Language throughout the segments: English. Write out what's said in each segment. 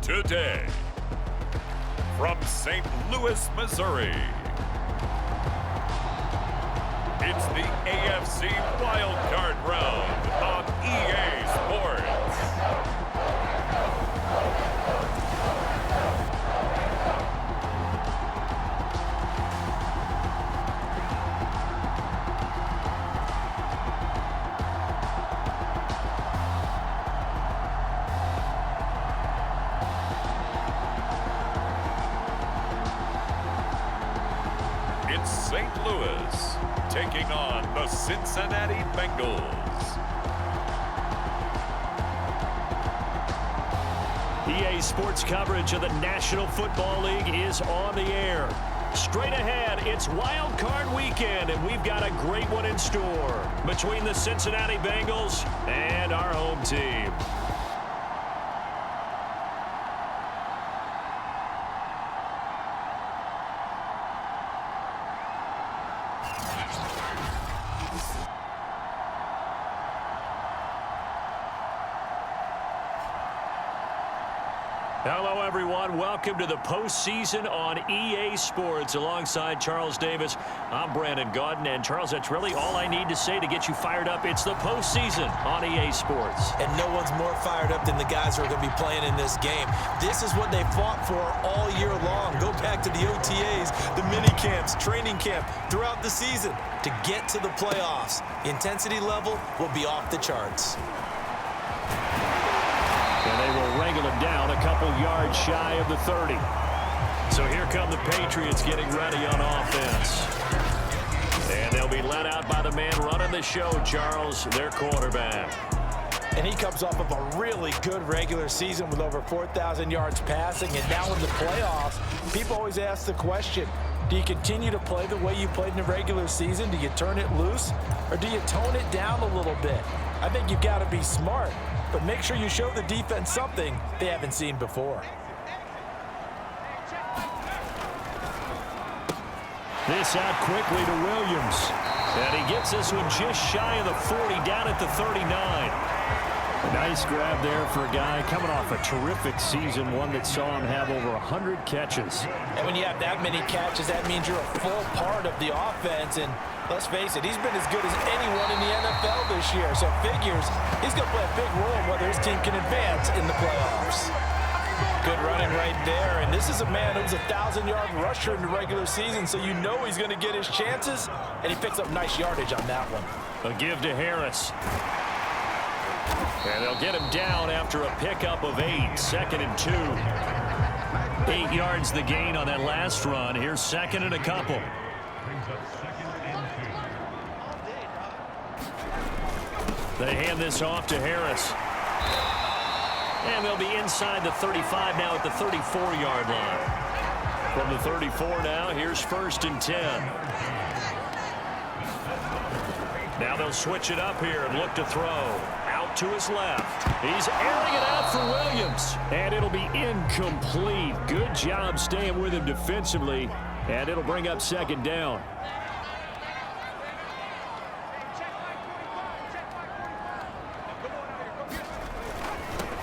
Today, from St. Louis, Missouri, it's the AFC Wildcard Round on EA Sports. It's St. Louis taking on the Cincinnati Bengals. EA Sports coverage of the National Football League is on the air. Straight ahead, it's Wild Card Weekend, and we've got a great one in store between the Cincinnati Bengals and our home team. Hello, everyone. Welcome to the postseason on EA Sports. Alongside Charles Davis, I'm Brandon Gaudin. And, Charles, that's really all I need to say to get you fired up. It's the postseason on EA Sports. And no one's more fired up than the guys who are going to be playing in this game. This is what they fought for all year long. Go back to the OTAs, the mini camps, training camp, throughout the season to get to the playoffs. The intensity level will be off the charts. And they will wrangle him down a couple yards shy of the 30. So here come the Patriots getting ready on offense. And they'll be led out by the man running the show, Charles, their quarterback. And he comes off of a really good regular season with over 4,000 yards passing. And now in the playoffs, people always ask the question, do you continue to play the way you played in the regular season? Do you turn it loose? Or do you tone it down a little bit? I think you've got to be smart. But make sure you show the defense something they haven't seen before. This out quickly to Williams. And he gets this one just shy of the 40, down at the 39. A nice grab there for a guy coming off a terrific season, one that saw him have over 100 catches. And when you have that many catches, that means you're a full part of the offense. And let's face it, he's been as good as anyone in the NFL this year. So figures he's going to play a big role in whether his team can advance in the playoffs. Good running right there. And this is a man who was a 1,000-yard rusher in the regular season, so you know he's going to get his chances. And he picks up nice yardage on that one. A give to Harris. And they'll get him down after a pickup of 8, 2nd and 2. 8 yards the gain on that last run. Here's 2nd and a couple. They hand this off to Harris. And they'll be inside the 35 now at the 34-yard line. From the 34 now, here's 1st and 10. Now they'll switch it up here and look to throw. Out to his left. He's airing it out for Williams. And it'll be incomplete. Good job staying with him defensively. And it'll bring up 2nd down.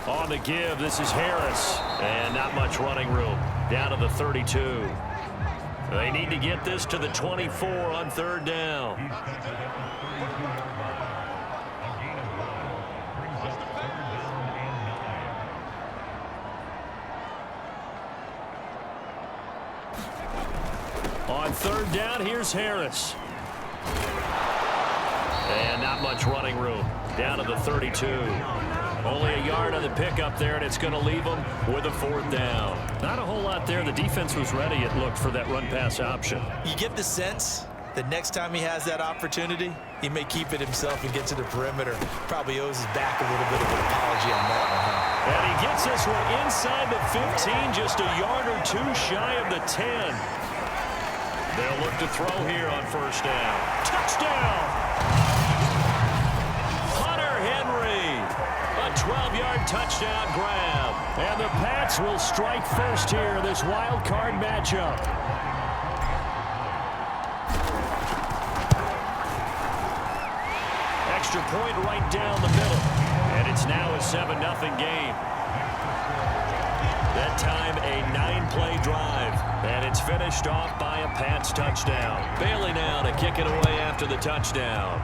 On the give, this is Harris. And not much running room. Down to the 32. They need to get this to the 24 on 3rd down. On 3rd down, here's Harris. And not much running room. Down to the 32. Only a yard on the pickup there, and it's going to leave them with a 4th down. Not a whole lot there. The defense was ready, it looked, for that run-pass option. You get the sense that next time he has that opportunity, he may keep it himself and get to the perimeter. Probably owes his back a little bit of an apology on that one, huh? And he gets this one inside the 15, just a yard or 2 shy of the 10. They'll look to throw here on 1st down. Touchdown! Hunter Henry. A 12-yard touchdown grab. And the Pats will strike first here in this wild card matchup. Extra point right down the middle. And it's now a 7-0 game. That time, a 9-play drive. And it's finished off by a Pats touchdown. Bailey now to kick it away after the touchdown.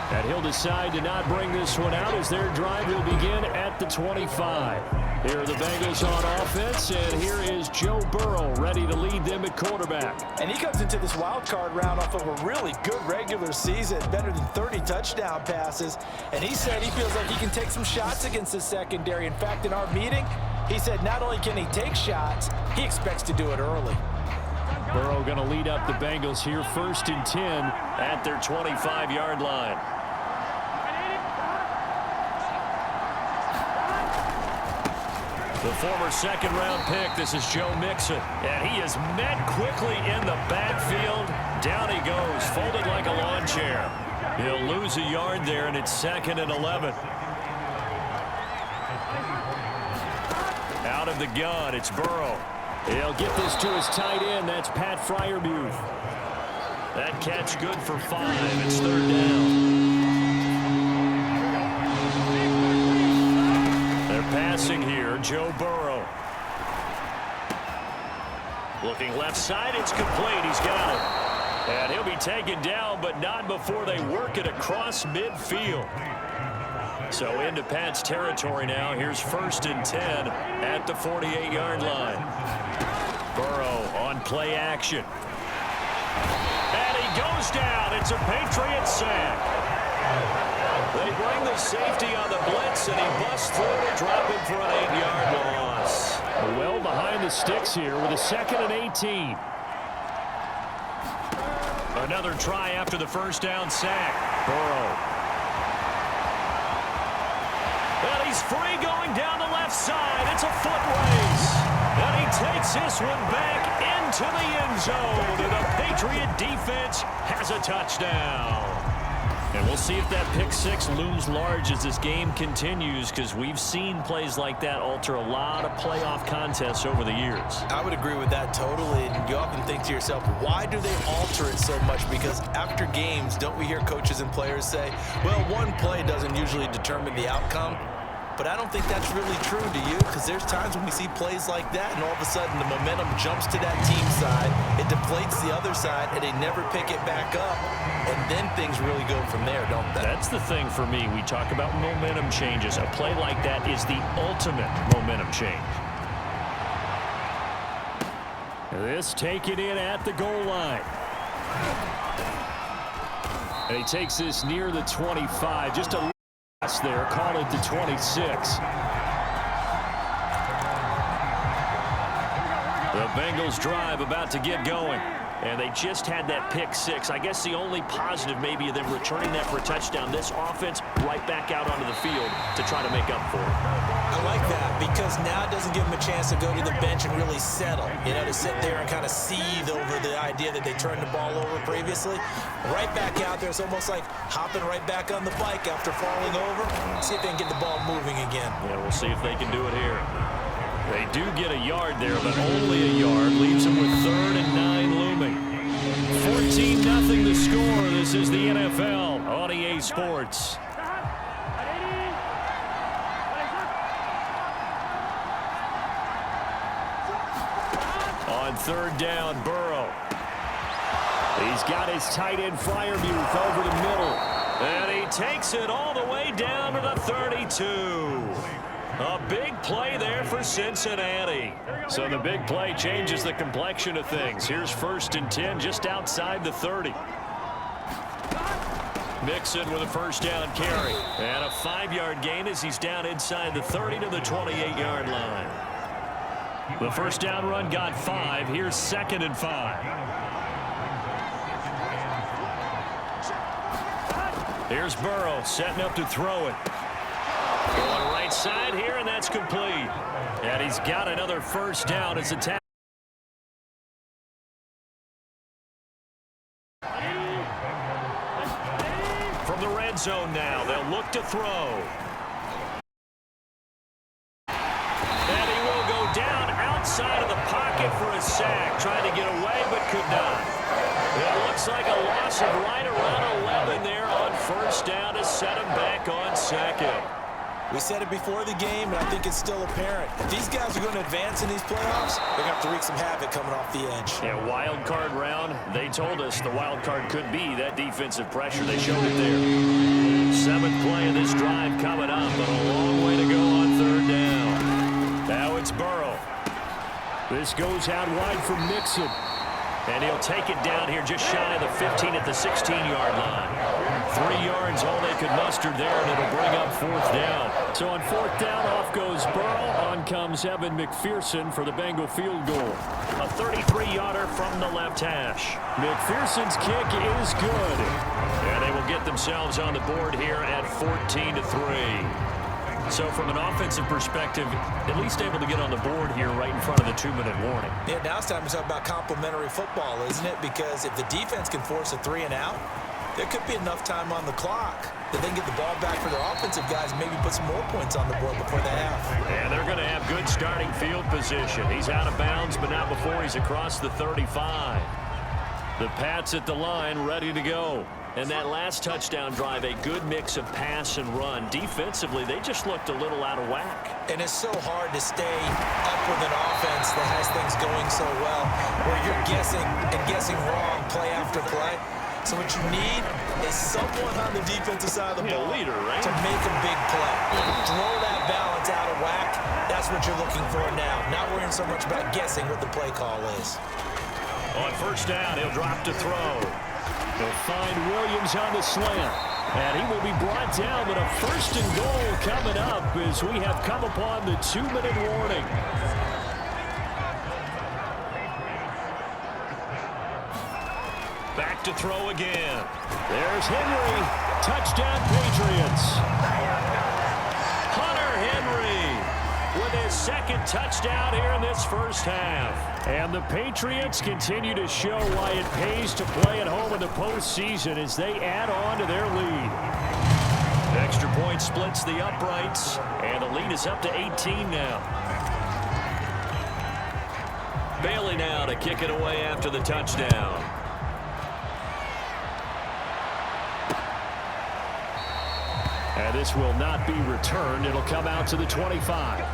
And he'll decide to not bring this one out as their drive will begin at the 25. Here are the Bengals on offense, and here is Joe Burrow ready to lead them at quarterback. And he comes into this wild card round off of a really good regular season, better than 30 touchdown passes. And he said he feels like he can take some shots against the secondary. In fact, in our meeting, he said not only can he take shots, he expects to do it early. Burrow going to lead up the Bengals here, 1st and 10 at their 25-yard line. The former second-round pick, this is Joe Mixon. And he is met quickly in the backfield. Down he goes, folded like a lawn chair. He'll lose a yard there, and it's 2nd and 11. Out of the gun, it's Burrow. He'll get this to his tight end. That's Pat Freiermuth. That catch good for 5. It's 3rd down. Passing here, Joe Burrow. Looking left side, it's complete. He's got it. And he'll be taken down, but not before they work it across midfield. So into Pat's territory now. Here's 1st and 10 at the 48-yard line. Burrow on play action. And he goes down. It's a Patriots sack. They bring the safety on the blitz, and he busts through to drop him for an 8-yard loss. Well behind the sticks here with a 2nd and 18. Another try after the first down sack. Burrow. And he's free going down the left side. It's a foot race. And he takes this one back into the end zone. And the Patriot defense has a touchdown. And we'll see if that pick 6 looms large as this game continues, because we've seen plays like that alter a lot of playoff contests over the years. I would agree with that totally. And you often think to yourself, why do they alter it so much? Because after games, don't we hear coaches and players say, well, one play doesn't usually determine the outcome? But I don't think that's really true, do you? Because there's times when we see plays like that, and all of a sudden the momentum jumps to that team side, it deflates the other side, and they never pick it back up. And then things really go from there, don't they? That's the thing for me. We talk about momentum changes. A play like that is the ultimate momentum change. This taken in at the goal line. And he takes this near the 25. Just a pass there. Call it the 26. The Bengals drive about to get going. And they just had that pick 6. I guess the only positive maybe of them returning that for a touchdown. This offense right back out onto the field to try to make up for it. I like that, because now it doesn't give them a chance to go to the bench and really settle. You know, to sit there and kind of seethe over the idea that they turned the ball over previously. Right back out there, it's almost like hopping right back on the bike after falling over. See if they can get the ball moving again. Yeah, we'll see if they can do it here. They do get a yard there, but only a yard. Leaves them with 3rd and 9 looming. 14-0 the score. This is the NFL on EA Sports. On 3rd down, Burrow. He's got his tight end Freiermuth over the middle. And he takes it all the way down to the 32. A big play there for Cincinnati. So the big play changes the complexion of things. Here's 1st and 10 just outside the 30. Mixon with a first down carry. And a 5-yard gain as he's down inside the 30 to the 28-yard line. The first down run got 5. Here's 2nd and 5. Here's Burrow setting up to throw it. Going right side here, and that's complete. And he's got another first down as a tackle. From the red zone now, they'll look to throw. And he will go down outside of the pocket for a sack. Trying to get away, but could not. It looks like a loss of right around 11 there on first down to set him back on 2nd. We said it before the game, and I think it's still apparent. If these guys are going to advance in these playoffs, they're going to have to wreak some havoc coming off the edge. Yeah, wild card round. They told us the wild card could be that defensive pressure. They showed it there. Seventh play of this drive coming up, but a long way to go on third down. Now it's Burrow. This goes out wide for Mixon. And he'll take it down here just shy of the 15 at the 16-yard line. 3 yards, all they could muster there, and it'll bring up fourth down. So on fourth down, off goes Burrow. On comes Evan McPherson for the Bengal field goal. A 33-yarder from the left hash. McPherson's kick is good. And they will get themselves on the board here at 14-3. So from an offensive perspective, at least able to get on the board here right in front of the 2-minute warning. Yeah, now it's time to talk about complementary football, isn't it? Because if the defense can force a 3 and out, there could be enough time on the clock that they can get the ball back for their offensive guys, maybe put some more points on the board before the half. And they're going to have good starting field position. He's out of bounds, but not before he's across the 35. The Pats at the line, ready to go. And that last touchdown drive, a good mix of pass and run. Defensively, they just looked a little out of whack. And it's so hard to stay up with an offense that has things going so well, where you're guessing and guessing wrong play after play. So what you need is someone on the defensive side of the ball leader, right? to make a big play. Throw that balance out of whack. That's what you're looking for now. Not worrying so much about guessing what the play call is. On first down, he'll drop to throw. They'll find Williams on the slant. And he will be brought down, but a first and goal coming up as we have come upon the 2-minute warning. Back to throw again. There's Henry. Touchdown, Patriots. Hunter Henry with his second touchdown here in this first half. And the Patriots continue to show why it pays to play at home in the postseason as they add on to their lead. Extra point splits the uprights, and the lead is up to 18 now. Bailey now to kick it away after the touchdown. And this will not be returned. It'll come out to the 25.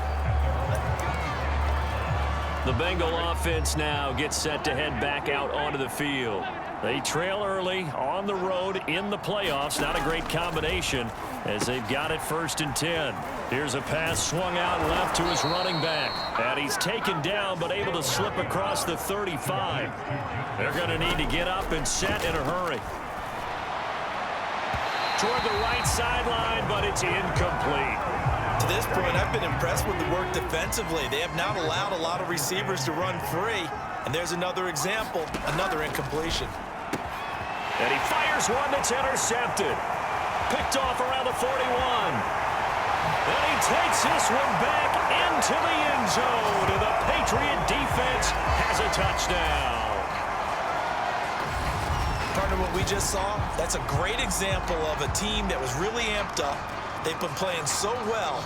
The Bengal offense now gets set to head back out onto the field. They trail early on the road in the playoffs. Not a great combination as they've got it first and 10. Here's a pass swung out left to his running back. And he's taken down but able to slip across the 35. They're going to need to get up and set in a hurry. Toward the right sideline, but it's incomplete. To this point, I've been impressed with the work defensively. They have not allowed a lot of receivers to run free. And there's another example, another incompletion. And he fires one that's intercepted. Picked off around the 41. And he takes this one back into the end zone. And the Patriot defense has a touchdown. Partner, what we just saw, that's a great example of a team that was really amped up. They've been playing so well,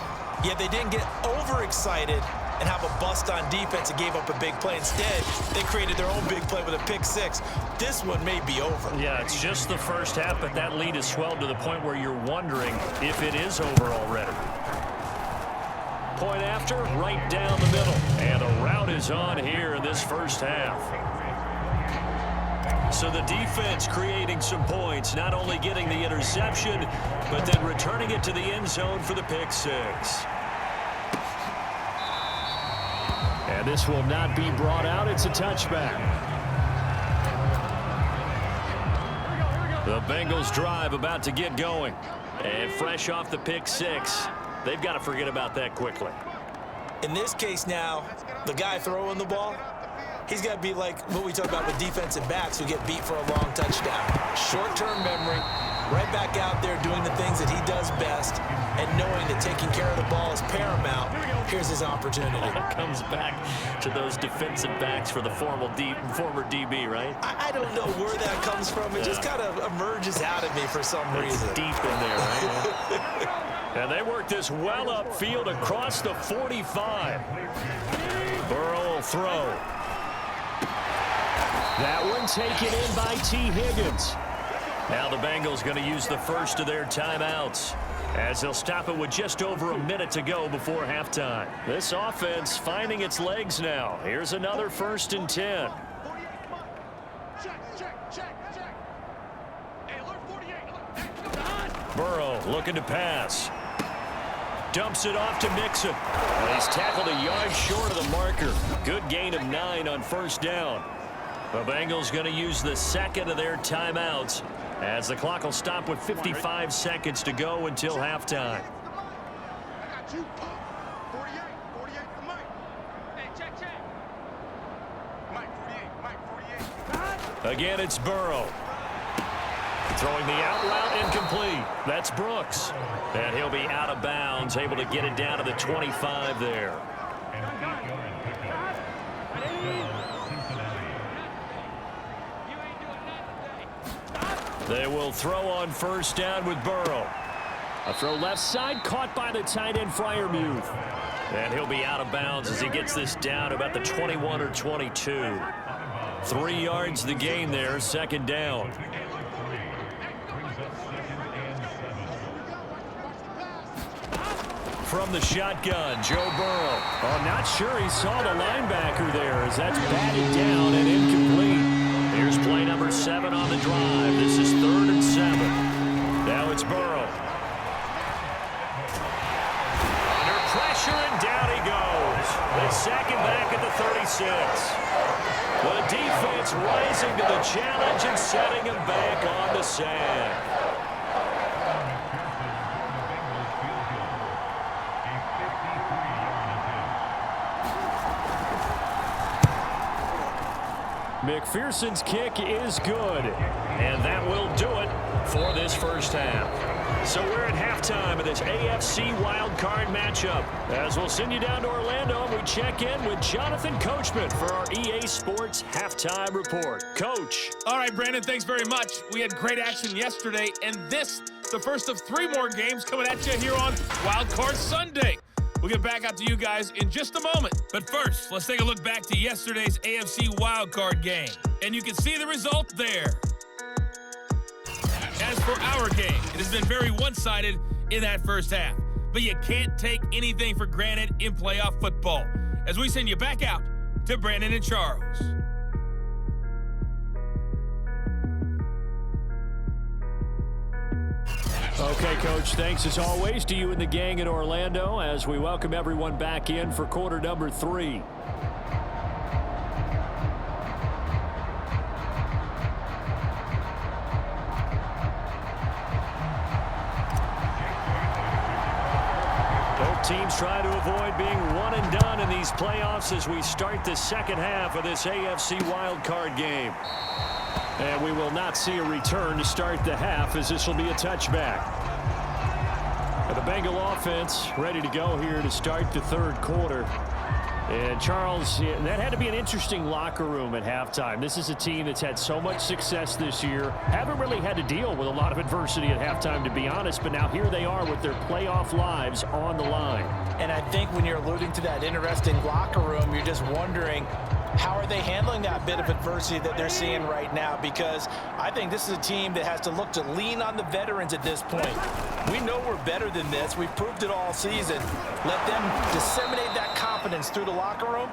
yet they didn't get overexcited and have a bust on defense and gave up a big play. Instead, they created their own big play with a pick six. This one may be over. Yeah, it's just the first half, but that lead has swelled to the point where you're wondering if it is over already. Point after, right down the middle. And a rout is on here in this first half. So the defense creating some points, not only getting the interception, but then returning it to the end zone for the pick six. And this will not be brought out. It's a touchback. The Bengals drive about to get going. And fresh off the pick six, they've got to forget about that quickly. In this case now, the guy throwing the ball, he's got to be like what we talk about with defensive backs who get beat for a long touchdown. Short-term memory, right back out there doing the things that he does best, and knowing that taking care of the ball is paramount. Here's his opportunity. Comes back to those defensive backs for the former DB, right? I don't know where that comes from. It just kind of emerges out of me for some reason. It's deep in there, right? And they work this well upfield across the 45. Burrow will throw. That one taken in by T. Higgins. Now the Bengals going to use the first of their timeouts. as they'll stop it with just over a minute to go before halftime. This offense finding its legs now. Here's another 1st and 10. Burrow looking to pass. Dumps it off to Mixon. Well, he's tackled a yard short of the marker. Good gain of 9 on 1st down. The Bengals going to use the 2nd of their timeouts as the clock will stop with 55 seconds to go until halftime. Again, it's Burrow. Throwing the out route incomplete. That's Brooks. And he'll be out of bounds, able to get it down to the 25 there. They will throw on 1st down with Burrow. A throw left side, caught by the tight end Freiermuth. And he'll be out of bounds as he gets this down about the 21 or 22. 3 yards the gain there, 2nd down. From the shotgun, Joe Burrow. Oh, not sure he saw the linebacker there as that's batted down and incomplete. Here's play number 7 on the drive. This is 3rd and 7. Now it's Burrow. Under pressure and down he goes. They sack him back at the 36. The defense rising to the challenge and setting him back on the sand. McPherson's kick is good, and that will do it for this 1st half. So we're at halftime of this AFC wildcard matchup. As we'll send you down to Orlando, and we check in with Jonathan Coachman for our EA Sports Halftime Report. Coach. All right, Brandon, thanks very much. We had great action yesterday, and this, the first of 3 more games coming at you here on Wildcard Sunday. We'll get back out to you guys in just a moment. But first, let's take a look back to yesterday's AFC wildcard game. And you can see the result there. As for our game, it has been very one-sided in that 1st half. But you can't take anything for granted in playoff football. As we send you back out to Brandon and Charles. Okay, Coach, thanks as always to you and the gang in Orlando as we welcome everyone back in for quarter number 3. Both teams try to avoid being one and done in these playoffs as we start the 2nd half of this AFC wildcard game. And we will not see a return to start the half as this will be a touchback. The Bengal offense ready to go here to start the 3rd quarter. And Charles, that had to be an interesting locker room at halftime. This is a team that's had so much success this year. Haven't really had to deal with a lot of adversity at halftime, to be honest. But now here they are with their playoff lives on the line. And I think when you're alluding to that interesting locker room, you're just wondering, how are they handling that bit of adversity that they're seeing right now? Because I think this is a team that has to look to lean on the veterans at this point. We know we're better than this. We've proved it all season. Let them disseminate that confidence through the locker room.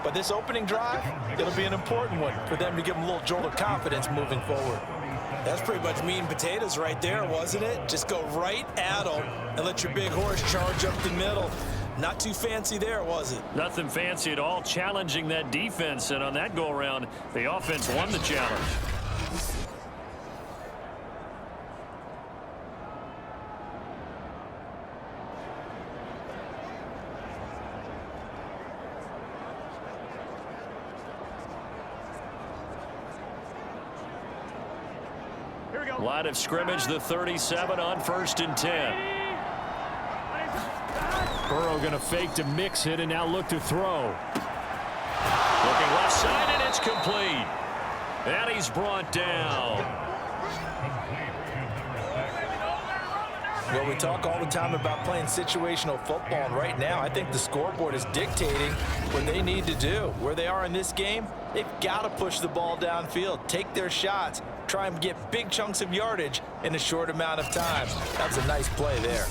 But this opening drive, it'll be an important one for them to give them a little jolt of confidence moving forward. That's pretty much meat and potatoes right there, wasn't it? Just go right at them and let your big horse charge up the middle. Not too fancy there, was it? Nothing fancy at all, challenging that defense. And on that go-around, the offense won the challenge. Line of scrimmage, the 37 on 1st and 10. Burrow going to fake to mix it and now look to throw. Looking left side, and it's complete. And he's brought down. Well, we talk all the time about playing situational football, and right now I think the scoreboard is dictating what they need to do. Where they are in this game, they've got to push the ball downfield, take their shots, try and get big chunks of yardage in a short amount of time. That was a nice play there.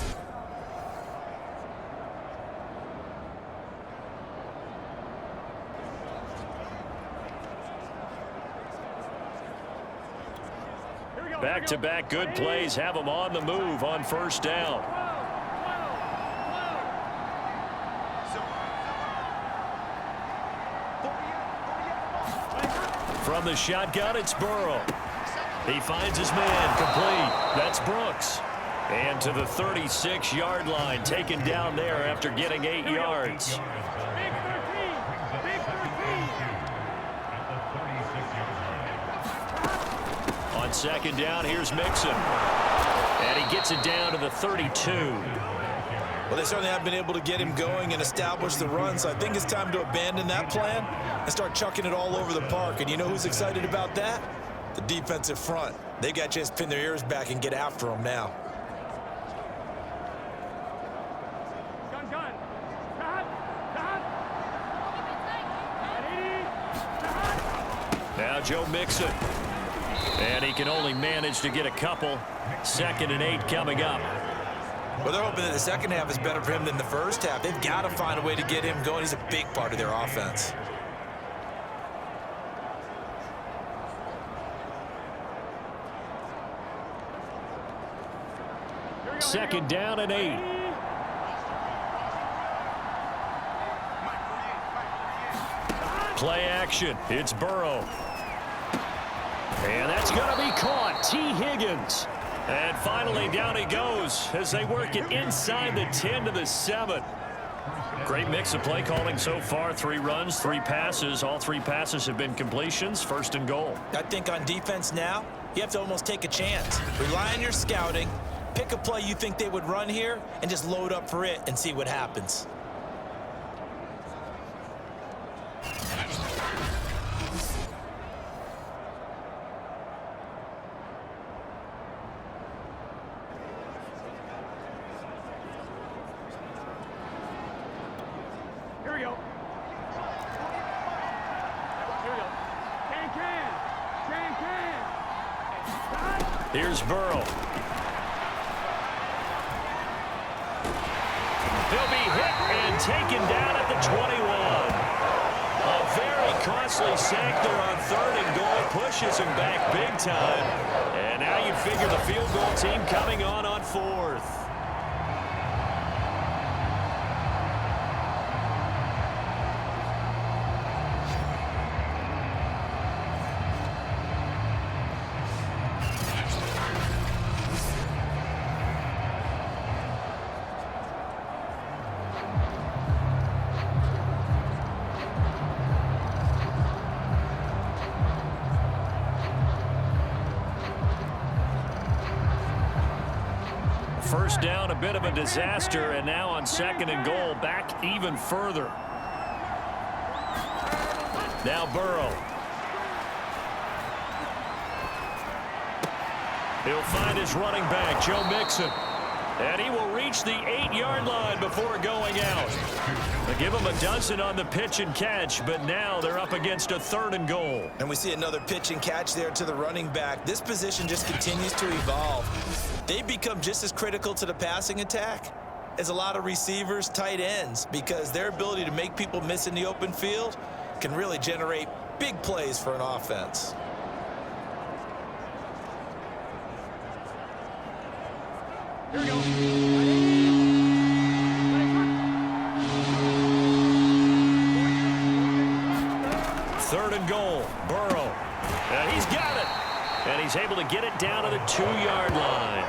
Back-to-back good plays have them on the move on first down. From the shotgun, it's Burrow. He finds his man, complete. That's Brooks. And to the 36-yard line, taken down there after getting 8 yards. On second down, here's Mixon. And he gets it down to the 32. Well, they certainly haven't been able to get him going and establish the run, so I think it's time to abandon that plan and start chucking it all over the park. And you know who's excited about that? The defensive front. They got to just pin their ears back and get after him now. Now Joe Mixon. And he can only manage to get a couple. 2nd and 8 coming up. Well, they're hoping that the second half is better for him than the first half. They've got to find a way to get him going. He's a big part of their offense. Second down and 8. Play action. It's Burrow. And that's going to be caught. T. Higgins. And finally down he goes as they work it inside the 10 to the 7. Great mix of play calling so far. 3 runs, 3 passes. All 3 passes have been completions. 1st and goal. I think on defense now, you have to almost take a chance. Rely on your scouting. Pick a play you think they would run here and just load up for it and see what happens. Here's Burrow. He'll be hit and taken down at the 21. A very costly sack there on 3rd and goal. Pushes him back big time. And now you figure the field goal team coming on 4th. First down, a bit of a disaster, and now on 2nd and goal, back even further. Now Burrow. He'll find his running back, Joe Mixon. And he will reach the 8-yard line before going out. They give him a dozen on the pitch and catch, but now they're up against a 3rd and goal. And we see another pitch and catch there to the running back. This position just continues to evolve. They've become just as critical to the passing attack as a lot of receivers, tight ends, because their ability to make people miss in the open field can really generate big plays for an offense. Here we go. 3rd and goal. Burrow. And he's got it. And he's able to get it down to the 2-yard line.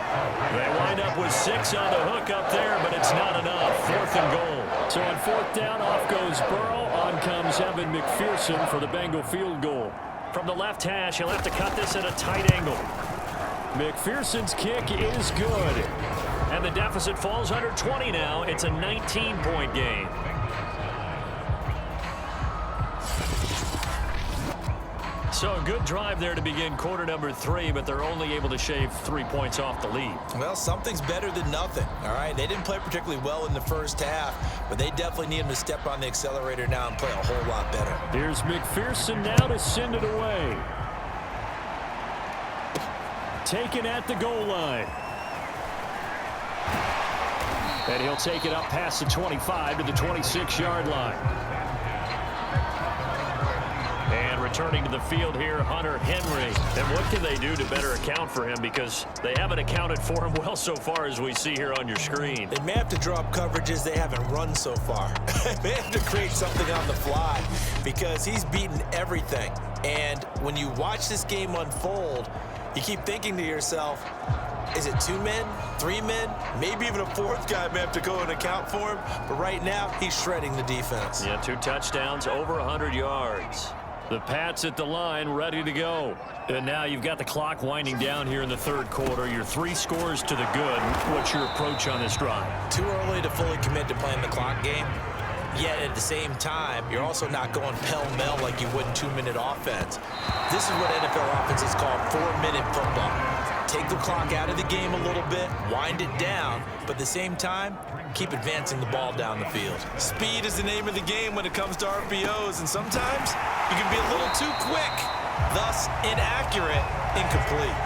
They wind up with 6 on the hook up there, but it's not enough. 4th and goal. So on 4th down, off goes Burrow. On comes Evan McPherson for the Bengal field goal. From the left hash, he'll have to cut this at a tight angle. McPherson's kick is good. And the deficit falls under 20 now. It's a 19-point game. So a good drive there to begin quarter number 3, but they're only able to shave 3 points off the lead. Well, something's better than nothing, all right? They didn't play particularly well in the first half, but they definitely need him to step on the accelerator now and play a whole lot better. Here's McPherson now to send it away. taken at the goal line. And he'll take it up past the 25 to the 26-yard line. And returning to the field here, Hunter Henry. And what can they do to better account for him? Because they haven't accounted for him well so far, as we see here on your screen. They may have to draw up coverages they haven't run so far. They have to create something on the fly because he's beaten everything. And when you watch this game unfold, you keep thinking to yourself, is it 2 men, 3 men, maybe even a 4th guy may have to go and account for him. But right now, he's shredding the defense. Yeah, 2 touchdowns, over 100 yards. The Pats at the line, ready to go. And now you've got the clock winding down here in the third quarter. You're 3 scores to the good. What's your approach on this drive? Too early to fully commit to playing the clock game. Yet at the same time, you're also not going pell-mell like you would in 2-minute offense. This is what NFL offenses call 4-minute football. Take the clock out of the game a little bit, wind it down, but at the same time, keep advancing the ball down the field. Speed is the name of the game when it comes to RPOs, and sometimes you can be a little too quick, thus inaccurate, incomplete.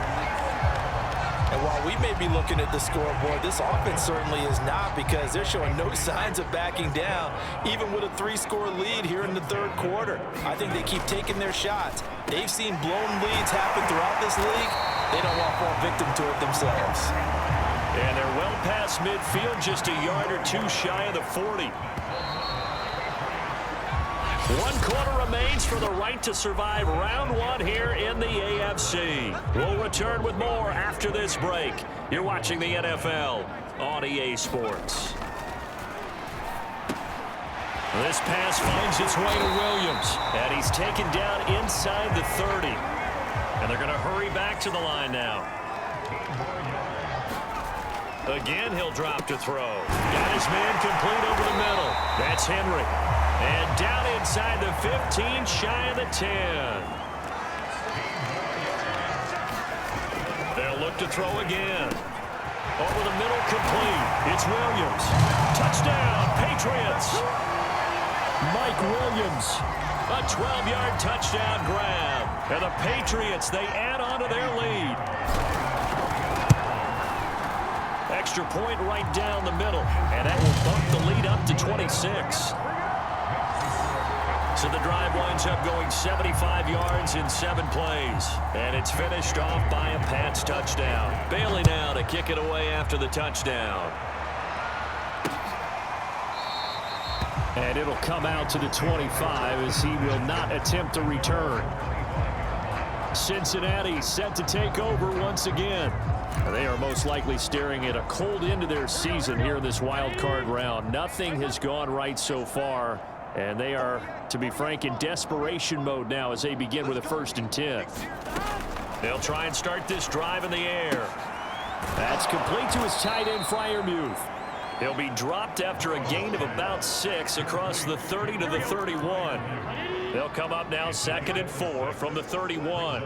And while we may be looking at the scoreboard, this offense certainly is not, because they're showing no signs of backing down, even with a 3-score lead here in the third quarter. I think they keep taking their shots. They've seen blown leads happen throughout this league. They don't want to fall victim to it themselves. And they're well past midfield, just a yard or 2 shy of the 40. 1 quarter remains for the right to survive round 1 here in the AFC. We'll return with more after this break. You're watching the NFL on EA Sports. This pass finds its way to Williams, and he's taken down inside the 30. And they're going to hurry back to the line now. Again, he'll drop to throw. Got his man complete over the middle. That's Henry. And down inside the 15, shy of the 10. They'll look to throw again. Over the middle, complete. It's Williams. Touchdown, Patriots. Mike Williams, a 12-yard touchdown grab. And the Patriots, they add on to their lead. Extra point right down the middle, and that will bump the lead up to 26. So the drive winds up going 75 yards in 7 plays. And it's finished off by a Pats touchdown. Bailey now to kick it away after the touchdown. And it'll come out to the 25 as he will not attempt to return. Cincinnati set to take over once again. They are most likely staring at a cold end of their season here in this wild card round. Nothing has gone right so far, and they are, to be frank, in desperation mode now as they begin with a 1st and 10. They'll try and start this drive in the air. That's complete to his tight end, Freiermuth. He'll be dropped after a gain of about 6 across the 30 to the 31. They'll come up now 2nd and 4 from the 31.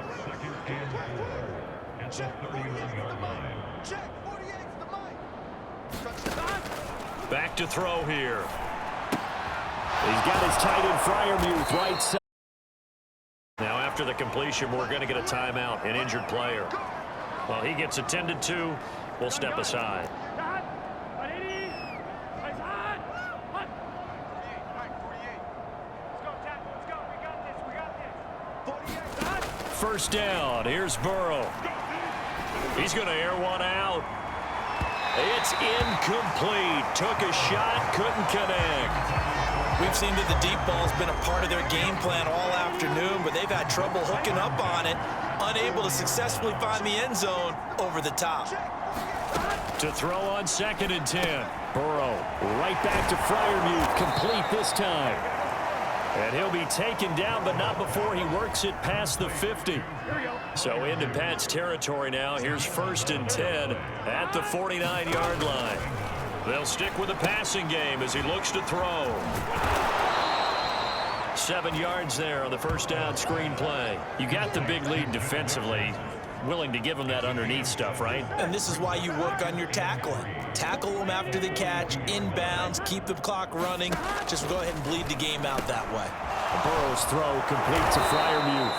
Back to throw here. He's got his tight end Freiermuth right side. Now after the completion, we're going to get a timeout, an injured player. While he gets attended to, we'll step aside. First down, here's Burrow. He's going to air one out. It's incomplete. Took a shot, couldn't connect. We've seen that the deep ball's been a part of their game plan all afternoon, but they've had trouble hooking up on it, unable to successfully find the end zone over the top. To throw on 2nd and 10. Burrow right back to Freiermuth, complete this time. And he'll be taken down, but not before he works it past the 50. So into Pat's territory now. Here's 1st and 10 at the 49-yard line. They'll stick with the passing game as he looks to throw. 7 yards there on the first down screen play. You got the big lead defensively. Willing to give them that underneath stuff, right? And this is why you work on your tackling. Tackle them after the catch, inbounds, keep the clock running. Just go ahead and bleed the game out that way. Burrow's throw complete to Freiermuth.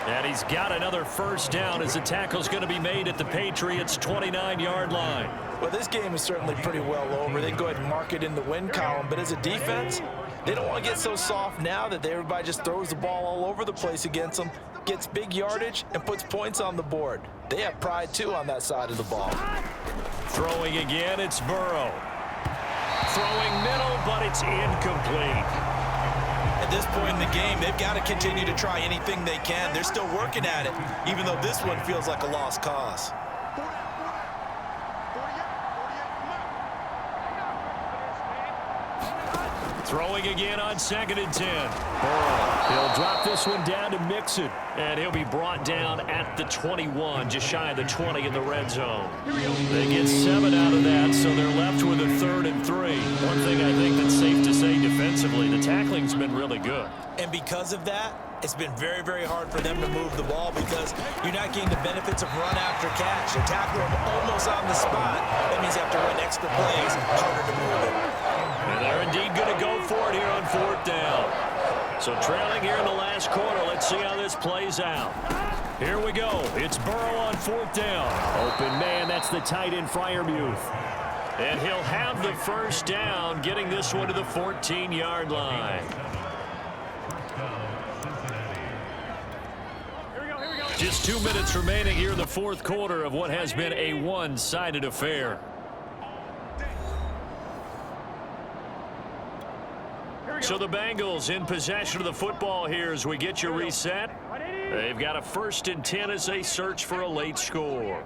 And he's got another first down as the tackle's going to be made at the Patriots' 29-yard line. Well, this game is certainly pretty well over. They can go ahead and mark it in the win column. But as a defense, they don't want to get so soft now that everybody just throws the ball all over the place against them, gets big yardage, and puts points on the board. They have pride, too, on that side of the ball. Throwing again, it's Burrow. Throwing middle, but it's incomplete. At this point in the game, they've got to continue to try anything they can. They're still working at it, even though this one feels like a lost cause. Throwing again on 2nd and 10. Burrow, he'll drop this one down to Mixon. And he'll be brought down at the 21, just shy of the 20 in the red zone. They get 7 out of that, so they're left with a 3rd and 3. One thing I think that's safe to say defensively, the tackling's been really good. And because of that, it's been very, very hard for them to move the ball because you're not getting the benefits of run after catch. You tackle them almost on the spot. That means you have to run extra plays, harder to move it. And they're indeed going to go for it here on 4th down. So trailing here in the last quarter. Let's see how this plays out. Here we go. It's Burrow on 4th down. Open man, that's the tight end Freiermuth. And he'll have the first down, getting this one to the 14-yard line. Just 2 minutes remaining here in the 4th quarter of what has been a one-sided affair. So the Bengals in possession of the football here as we get you reset. They've got a 1st and 10 as they search for a late score.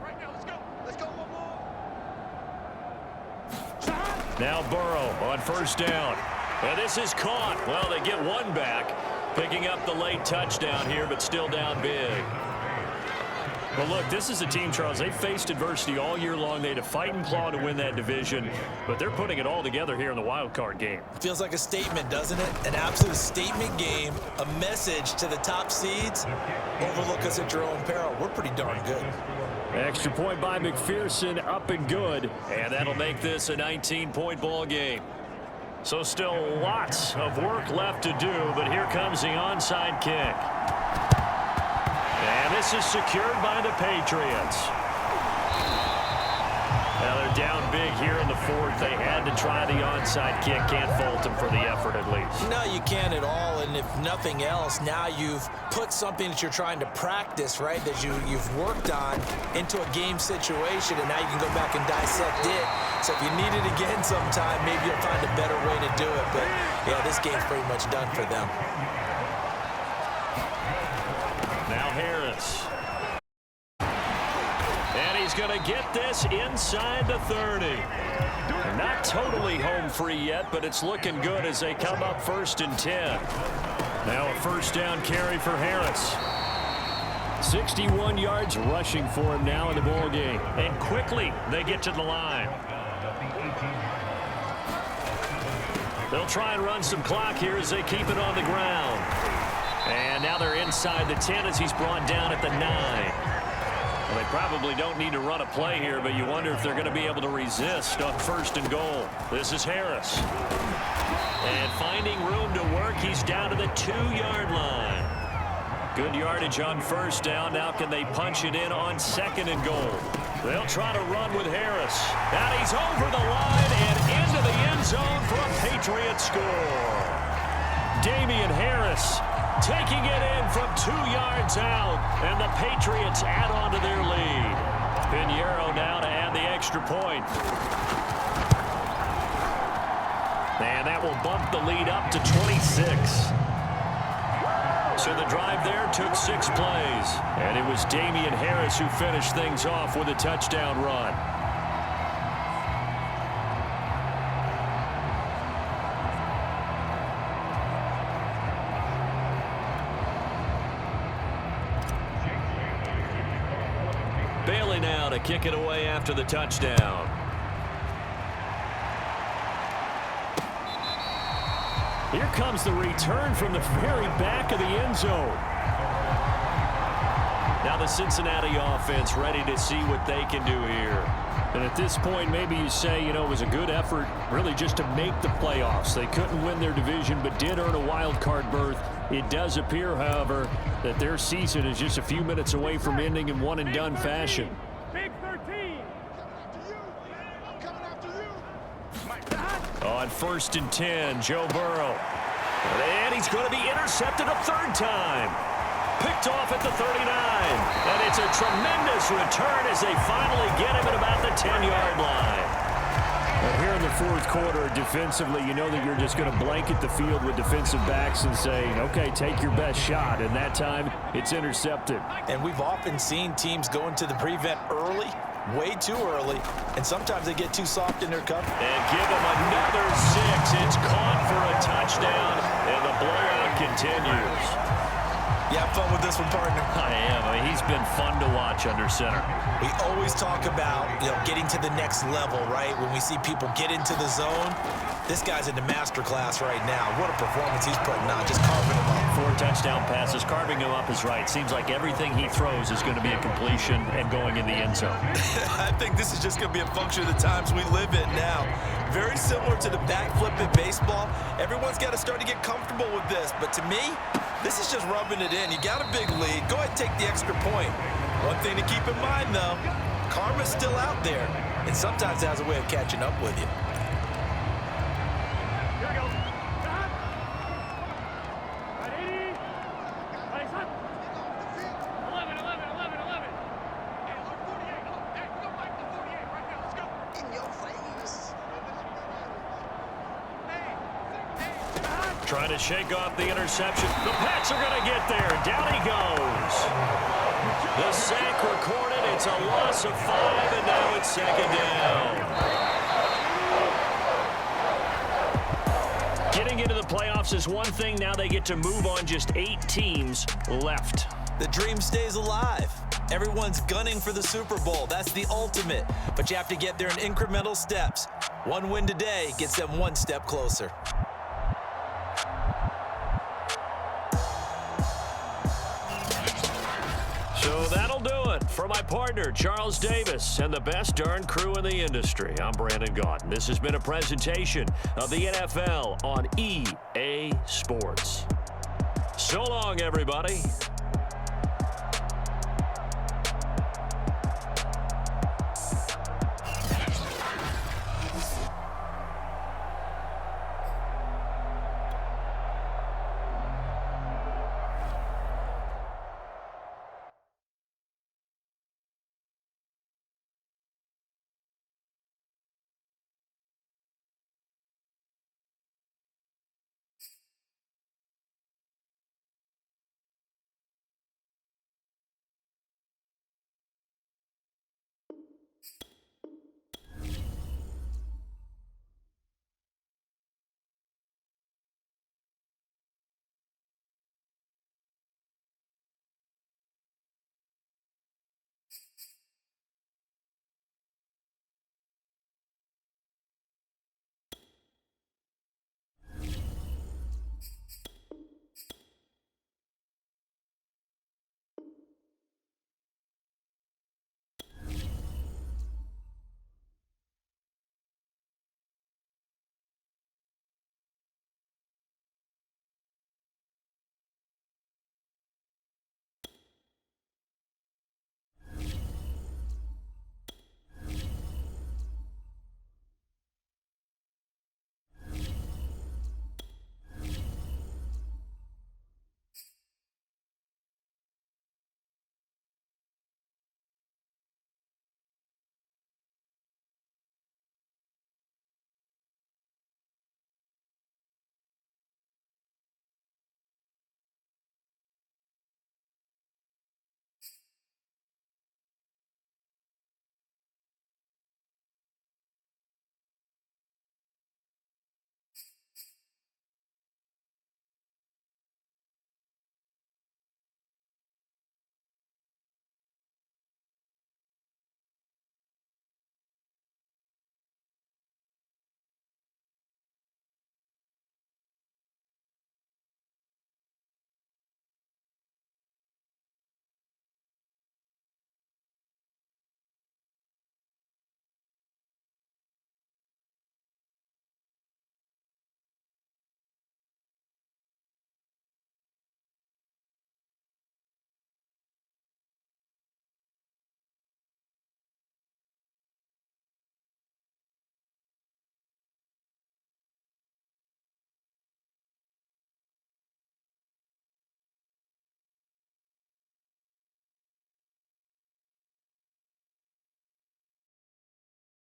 Now Burrow on 1st down. And this is caught. Well, they get one back, picking up the late touchdown here, but still down big. But look, this is a team, Charles, they faced adversity all year long. They had to fight and claw to win that division, but they're putting it all together here in the wild card game. Feels like a statement, doesn't it? An absolute statement game, a message to the top seeds. Overlook us at your own peril. We're pretty darn good. Extra point by McPherson, up and good. And that'll make this a 19-point ball game. So still lots of work left to do, but here comes the onside kick. And this is secured by the Patriots. Now they're down big here in the 4th. They had to try the onside kick. Can't fault them for the effort at least. No, you can't at all. And if nothing else, now you've put something that you're trying to practice, right, that you've worked on into a game situation, and now you can go back and dissect it. So if you need it again sometime, maybe you'll find a better way to do it. But, yeah, this game's pretty much done for them. Now Harris. And he's going to get this inside the 30. Not totally home free yet, but it's looking good as they come up 1st and 10. Now a 1st down carry for Harris. 61 yards rushing for him now in the ball game. And quickly they get to the line. They'll try and run some clock here as they keep it on the ground. And now they're inside the 10 as he's brought down at the 9. Well, they probably don't need to run a play here, but you wonder if they're going to be able to resist on 1st and goal. This is Harris. And finding room to work, he's down to the 2-yard line. Good yardage on 1st down. Now can they punch it in on 2nd and goal? They'll try to run with Harris. And he's over the line and into the end zone for a Patriot score. Damian Harris taking it in from 2 yards out, and the Patriots add on to their lead. Pinheiro now to add the extra point. And that will bump the lead up to 26. So the drive there took 6 plays, and it was Damian Harris who finished things off with a touchdown run. Bailey now to kick it away after the touchdown. Here comes the return from the very back of the end zone. Now the Cincinnati offense ready to see what they can do here. And at this point, maybe you say, it was a good effort really just to make the playoffs. They couldn't win their division but did earn a wild card berth. It does appear, however, that their season is just a few minutes away from ending in one-and-done fashion. Big 13. On 1st and 10, Joe Burrow. And he's going to be intercepted a third time. Picked off at the 39. And it's a tremendous return as they finally get him at about the 10-yard line. Well, here in the fourth quarter, defensively, you know that you're just going to blanket the field with defensive backs and say, okay, take your best shot. And that time, it's intercepted. And we've often seen teams go into the prevent early, way too early, and sometimes they get too soft in their coverage. And give him another 6. It's caught for a touchdown, and the blowout continues. You have fun with this one, partner? I am. He's been fun to watch under center. We always talk about, getting to the next level, right? When we see people get into the zone, this guy's in the master class right now. What a performance he's putting on, just carving him up. 4 touchdown passes. Carving him up is right. Seems like everything he throws is going to be a completion and going in the end zone. I think this is just going to be a function of the times we live in now. Very similar to the backflip in baseball. Everyone's got to start to get comfortable with this. But to me, this is just rubbing it in. You got a big lead. Go ahead and take the extra point. One thing to keep in mind, though, karma's still out there, and sometimes it has a way of catching up with you. Here we go. Ready? Ready, son. 11, 11, 11, 11. Hey, 48. Hey, we go back to 48 right now. Let's go. In your face. Trying to shake off the interception. The Pats are going to get there. Down he goes. The sack recorded. It's a loss of 5, and now it's 2nd down. Getting into the playoffs is one thing. Now they get to move on. Just 8 teams left. The dream stays alive. Everyone's gunning for the Super Bowl. That's the ultimate. But you have to get there in incremental steps. One win today gets them one step closer. So that'll do it for my partner, Charles Davis, and the best darn crew in the industry. I'm Brandon Gaudin. This has been a presentation of the NFL on EA Sports. So long, everybody.